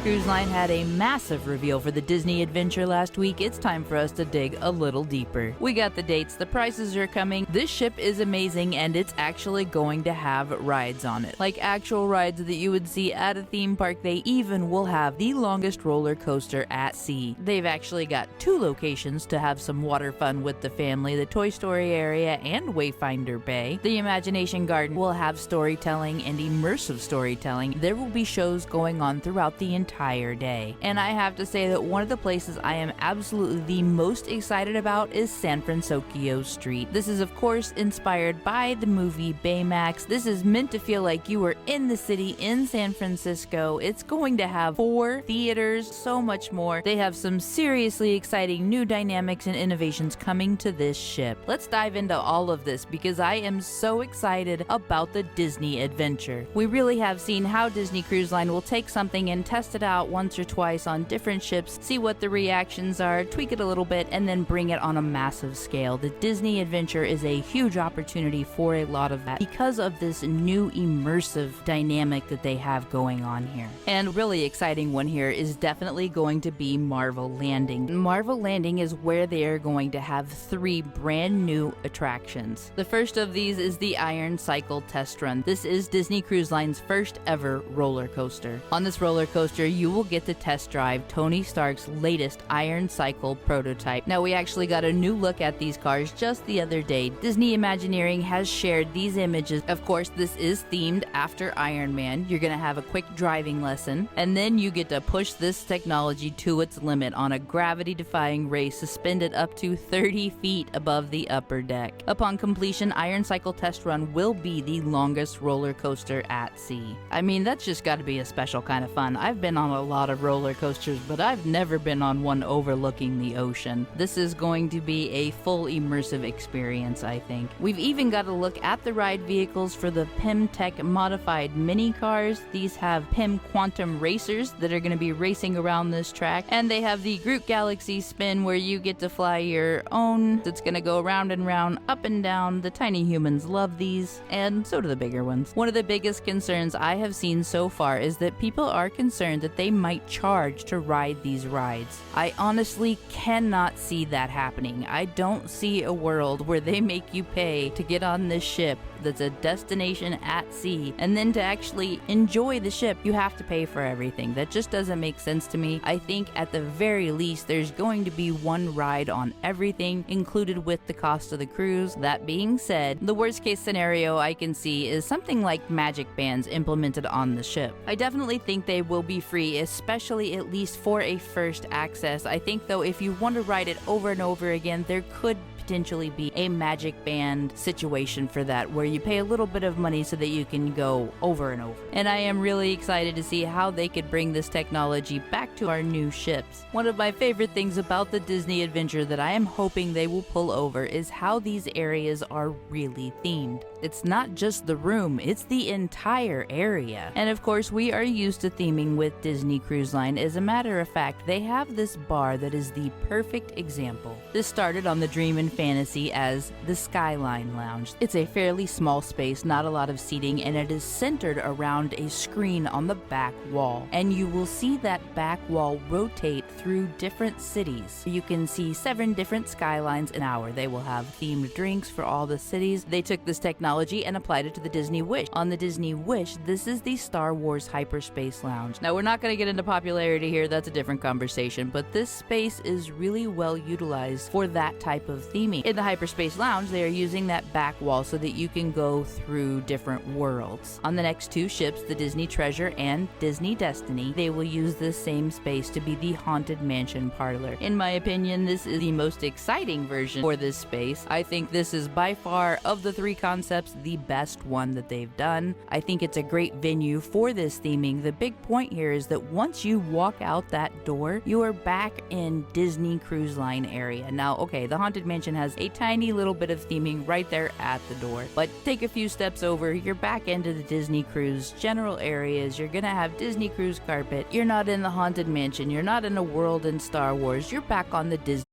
Cruise Line had a massive reveal for the Disney Adventure last week. It's time for us to dig a little deeper. We got the dates, the prices are coming. This ship is amazing and it's actually going to have rides on it. Like actual rides that you would see at a theme park. They even will have the longest roller coaster at sea. They've actually got 2 locations to have some water fun with the family, the Toy Story area and Wayfinder Bay. The Imagination Garden will have storytelling and immersive storytelling. There will be shows going on throughout the entire day. And I have to say that one of the places I am absolutely the most excited about is San Francisco Street. This is of course inspired by the movie Baymax. This is meant to feel like you are in the city in San Francisco. It's going to have 4 theaters, so much more. They have some seriously exciting new dynamics and innovations coming to this ship. Let's dive into all of this because I am so excited about the Disney Adventure. We really have seen how Disney Cruise Line will take something and test it out once or twice on different ships, see what the reactions are, tweak it a little bit, and then bring it on a massive scale. The Disney Adventure is a huge opportunity for a lot of that because of this new immersive dynamic that they have going on here. And really exciting one here is definitely going to be Marvel Landing. Marvel Landing is where they are going to have 3 brand new attractions. The first of these is the Iron Cycle Test Run. This is Disney Cruise Line's first ever roller coaster. On this roller coaster, you will get to test drive Tony Stark's latest Iron Cycle prototype. Now, we actually got a new look at these cars just the other day. Disney Imagineering has shared these images. Of course, this is themed after Iron Man. You're gonna have a quick driving lesson, and then you get to push this technology to its limit on a gravity-defying race suspended up to 30 feet above the upper deck. Upon completion, Iron Cycle Test Run will be the longest roller coaster at sea. I mean, that's just gotta be a special kind of fun. I've been on a lot of roller coasters, but I've never been on one overlooking the ocean. This is going to be a full immersive experience, I think. We've even got a look at the ride vehicles for the PIM Tech modified mini cars. These have PIM Quantum Racers that are going to be racing around this track, and they have the Groot Galaxy Spin where you get to fly your own. It's going to go round and round, up and down. The tiny humans love these, and so do the bigger ones. One of the biggest concerns I have seen so far is that people are concerned that they might charge to ride these rides. I honestly cannot see that happening. I don't see a world where they make you pay to get on this ship that's a destination at sea, and then to actually enjoy the ship, you have to pay for everything. That just doesn't make sense to me. I think at the very least, there's going to be one ride on everything, included with the cost of the cruise. That being said, the worst case scenario I can see is something like magic bands implemented on the ship. I definitely think they will be free, especially at least for a first access. I think though, if you want to ride it over and over again, there could potentially be a magic band situation for that, where you pay a little bit of money so that you can go over and over. And I am really excited to see how they could bring this technology back to our new ships. One of my favorite things about the Disney Adventure that I am hoping they will pull over is how these areas are really themed. It's not just the room, it's the entire area. And of course, we are used to theming with Disney Cruise Line. As a matter of fact, they have this bar that is the perfect example. This started on the Dream and Fantasy as the Skyline Lounge. It's a fairly small space, not a lot of seating, and it is centered around a screen on the back wall. And you will see that back wall rotate through different cities. You can see 7 different skylines an hour. They will have themed drinks for all the cities. They took this technology and applied it to the Disney Wish. On the Disney Wish, this is the Star Wars Hyperspace Lounge. Now, we're not going to get into popularity here, that's a different conversation, but this space is really well utilized for that type of theming. In the Hyperspace Lounge, they are using that back wall so that you can go through different worlds. On the next 2 ships, the Disney Treasure and Disney Destiny, they will use this same space to be the Haunted Mansion parlor. In my opinion, this is the most exciting version for this space. I think this is by far, of the 3 concepts, the best one that they've done. I think it's a great venue for this theming. The big point here is that once you walk out that door, you are back in Disney Cruise Line area. Now, okay, the Haunted Mansion has a tiny little bit of theming right there at the door, but take a few steps over, you're back into the Disney Cruise general areas. You're gonna have Disney Cruise carpet. You're not in the Haunted Mansion. You're not in a world in Star Wars. You're back on the Disney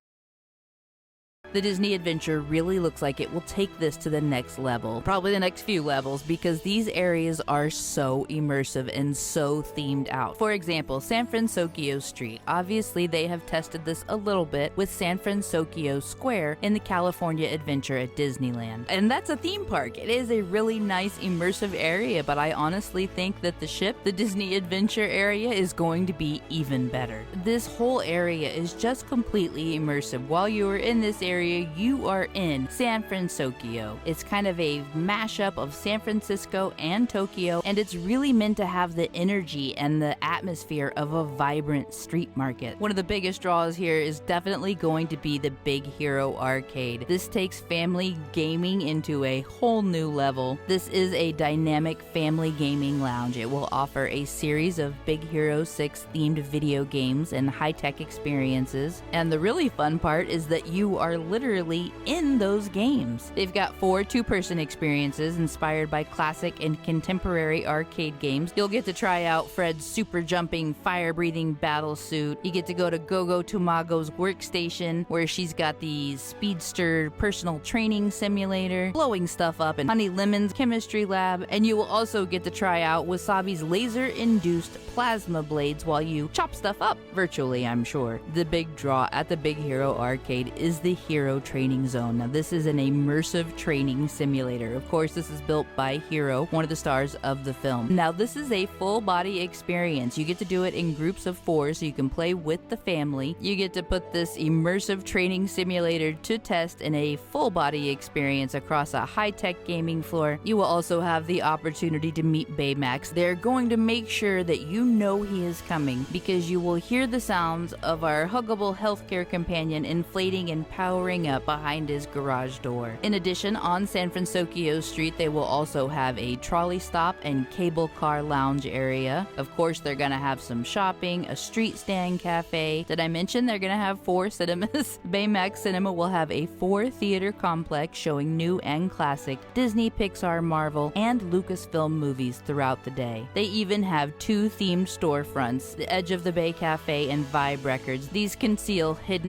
The Disney Adventure really looks like it will take this to the next level, probably the next few levels, because these areas are so immersive and so themed out. For example, San Francisco Street. Obviously, they have tested this a little bit with San Francisco Square in the California Adventure at Disneyland. And that's a theme park. It is a really nice immersive area, but I honestly think that the ship, the Disney Adventure area, is going to be even better. This whole area is just completely immersive. While you are in this area, you are in San Francisco. It's kind of a mashup of San Francisco and Tokyo, and it's really meant to have the energy and the atmosphere of a vibrant street market. One of the biggest draws here is definitely going to be the Big Hero Arcade. This takes family gaming into a whole new level. This is a dynamic family gaming lounge. It will offer a series of Big Hero 6 themed video games and high-tech experiences. And the really fun part is that you are literally in those games. They've got 4 two-person experiences inspired by classic and contemporary arcade games. You'll get to try out Fred's super jumping, fire-breathing battle suit. You get to go to Gogo Tamago's workstation, where she's got the speedster personal training simulator, blowing stuff up in Honey Lemon's chemistry lab, and you will also get to try out Wasabi's laser-induced plasma blades while you chop stuff up, virtually, I'm sure. The big draw at the Big Hero Arcade is the Hero Training Zone. Now, this is an immersive training simulator. Of course, this is built by Hero, one of the stars of the film. Now, this is a full-body experience. You get to do it in groups of 4, so you can play with the family. You get to put this immersive training simulator to test in a full-body experience across a high-tech gaming floor. You will also have the opportunity to meet Baymax. They're going to make sure that you know he is coming, because you will hear the sounds of our huggable healthcare companion inflating and powering up behind his garage door. In addition, on San Francisco Street, they will also have a trolley stop and cable car lounge area. Of course, they're gonna have some shopping, a street stand cafe. Did I mention they're gonna have 4 cinemas? Baymax Cinema will have a 4-theater complex showing new and classic Disney, Pixar, Marvel, and Lucasfilm movies throughout the day. They even have 2 themed storefronts, the Edge of the Bay Cafe and Vibe Records. These conceal hidden.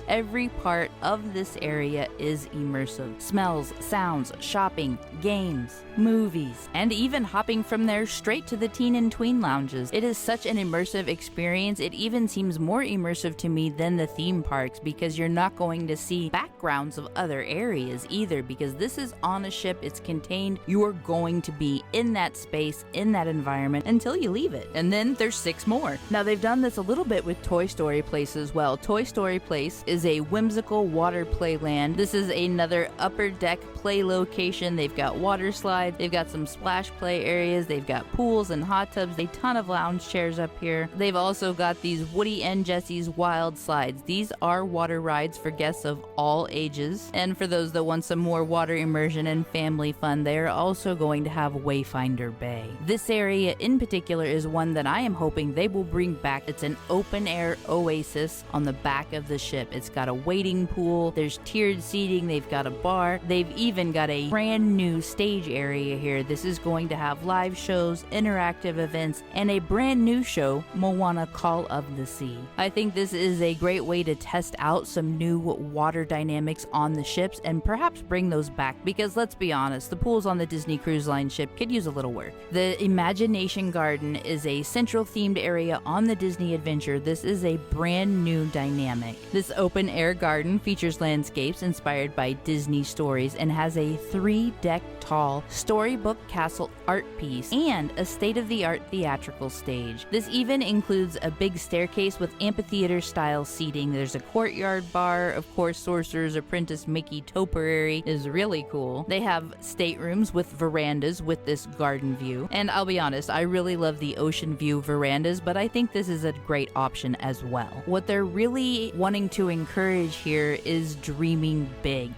Every part of this area is immersive. Smells, sounds, shopping, games, movies, and even hopping from there straight to the teen and tween lounges. It is such an immersive experience. It even seems more immersive to me than the theme parks, because you're not going to see backgrounds of other areas either, because this is on a ship, it's contained. You are going to be in that space, in that environment, until you leave it. And then there's 6 more. Now, they've done this a little bit with Toy Story Place as well. Toy Story Place is a whimsical water playland. This is another upper deck play location. They've got water slides, they've got some splash play areas, they've got pools and hot tubs, a ton of lounge chairs up here. They've also got these Woody and Jesse's Wild Slides. These are water rides for guests of all ages, and for those that want some more water immersion and family fun, they are also going to have Wayfinder Bay. This area in particular is one that I am hoping they will bring back. It's an open air oasis on the back of the ship. It's got a wading pool, there's tiered seating, they've got a bar, they've even got a brand new stage area here. This is going to have live shows, interactive events, and a brand new show, Moana Call of the Sea. I think this is a great way to test out some new water dynamics on the ships and perhaps bring those back, because let's be honest, the pools on the Disney Cruise Line ship could use a little work. The Imagination Garden is a central themed area on the Disney Adventure. This is a brand new dynamic. This open air garden features landscapes inspired by Disney stories and has a 3-deck tall storybook castle art piece and a state-of-the-art theatrical stage. This even includes a big staircase with amphitheater style seating. There's a courtyard bar. Of course, Sorcerer's Apprentice Mickey Topiary is really cool. They have staterooms with verandas with this garden view. And I'll be honest, I really love the ocean view verandas, but I think this is a great option as well. What they're really wanting to encourage here is dreaming big.